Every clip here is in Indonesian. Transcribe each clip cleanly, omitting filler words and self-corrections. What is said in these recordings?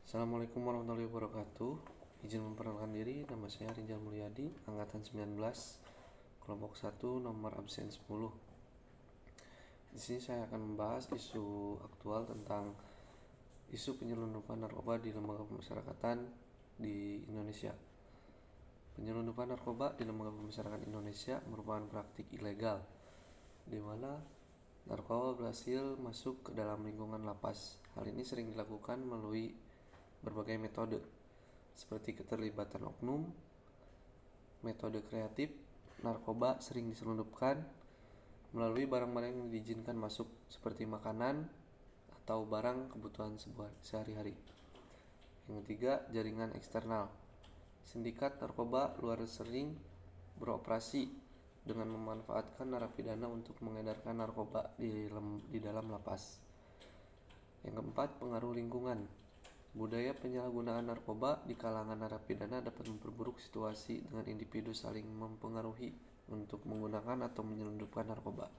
Assalamualaikum warahmatullahi wabarakatuh. Izin memperkenalkan diri, nama saya Rizal Mulyadi, angkatan 19, kelompok 1, nomor absen 10. Di sini saya akan membahas isu aktual tentang isu penyelundupan narkoba di lembaga pemasyarakatan di Indonesia. Penyelundupan narkoba di lembaga pemasyarakatan Indonesia merupakan praktik ilegal di mana narkoba berhasil masuk ke dalam lingkungan lapas. Hal ini sering dilakukan melalui berbagai metode, seperti keterlibatan oknum, metode kreatif. Narkoba sering diselundupkan melalui barang-barang yang diizinkan masuk, seperti makanan atau barang kebutuhan sehari-hari. Yang ketiga, jaringan eksternal. Sindikat narkoba luar sering beroperasi dengan memanfaatkan narapidana untuk mengedarkan narkoba di dalam lapas. Yang keempat, pengaruh lingkungan. Budaya penyalahgunaan narkoba di kalangan narapidana dapat memperburuk situasi dengan individu saling mempengaruhi untuk menggunakan atau menyelundupkan narkoba.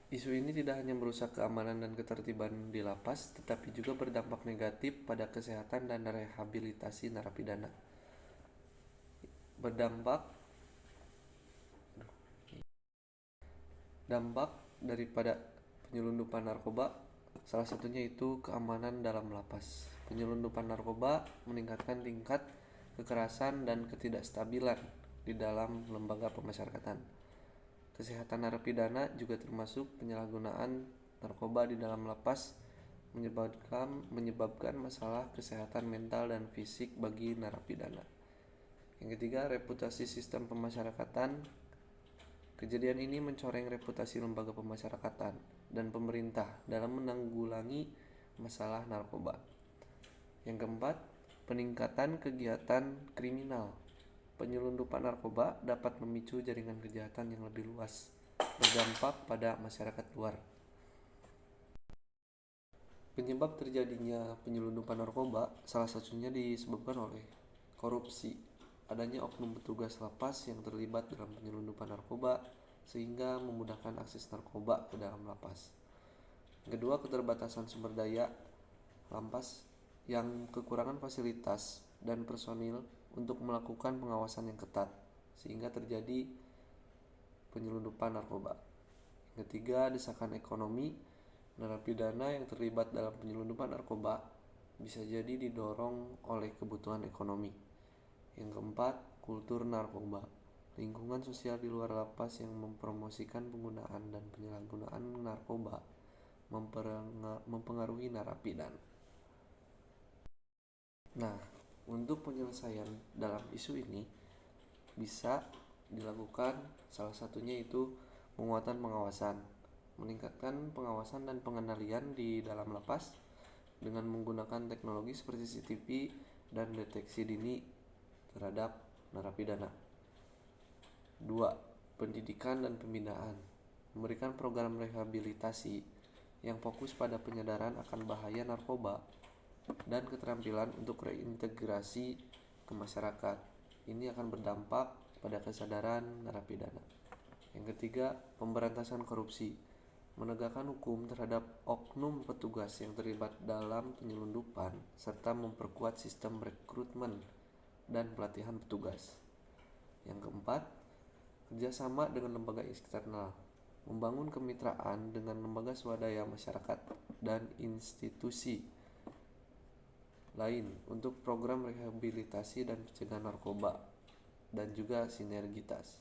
Isu ini tidak hanya merusak keamanan dan ketertiban di lapas, tetapi juga berdampak negatif pada kesehatan dan rehabilitasi narapidana. Dampak daripada penyelundupan narkoba salah satunya itu keamanan dalam lapas. Penyelundupan narkoba meningkatkan tingkat kekerasan dan ketidakstabilan di dalam lembaga pemasyarakatan. Kesehatan narapidana juga termasuk penyalahgunaan narkoba di dalam lapas menyebabkan masalah kesehatan mental dan fisik bagi narapidana. Yang ketiga, reputasi sistem pemasyarakatan. Kejadian ini mencoreng reputasi lembaga pemasyarakatan dan pemerintah dalam menanggulangi masalah narkoba. Yang keempat, peningkatan kegiatan kriminal. Penyelundupan narkoba dapat memicu jaringan kejahatan yang lebih luas, berdampak pada masyarakat luar. Penyebab terjadinya penyelundupan narkoba salah satunya disebabkan oleh korupsi. Adanya oknum petugas lapas yang terlibat dalam penyelundupan narkoba sehingga memudahkan akses narkoba ke dalam lapas. Kedua, keterbatasan sumber daya lapas yang kekurangan fasilitas dan personil untuk melakukan pengawasan yang ketat sehingga terjadi penyelundupan narkoba. Yang ketiga, desakan ekonomi. Narapidana yang terlibat dalam penyelundupan narkoba bisa jadi didorong oleh kebutuhan ekonomi. Yang keempat, kultur narkoba. Lingkungan sosial di luar lapas yang mempromosikan penggunaan dan penyalahgunaan narkoba mempengaruhi narapidana. Nah, untuk penyelesaian dalam isu ini bisa dilakukan salah satunya itu penguatan pengawasan, meningkatkan pengawasan dan pengendalian di dalam lapas dengan menggunakan teknologi seperti CCTV dan deteksi dini terhadap narapidana. 2. Pendidikan dan pembinaan. Memberikan program rehabilitasi yang fokus pada penyadaran akan bahaya narkoba dan keterampilan untuk reintegrasi ke masyarakat. Ini akan berdampak pada kesadaran narapidana. Yang ketiga, pemberantasan korupsi. Menegakkan hukum terhadap oknum petugas yang terlibat dalam penyelundupan serta memperkuat sistem rekrutmen dan pelatihan petugas. Yang keempat, kerjasama dengan lembaga eksternal. Membangun kemitraan dengan lembaga swadaya masyarakat dan institusi lain untuk program rehabilitasi dan pencegahan narkoba dan juga sinergitas.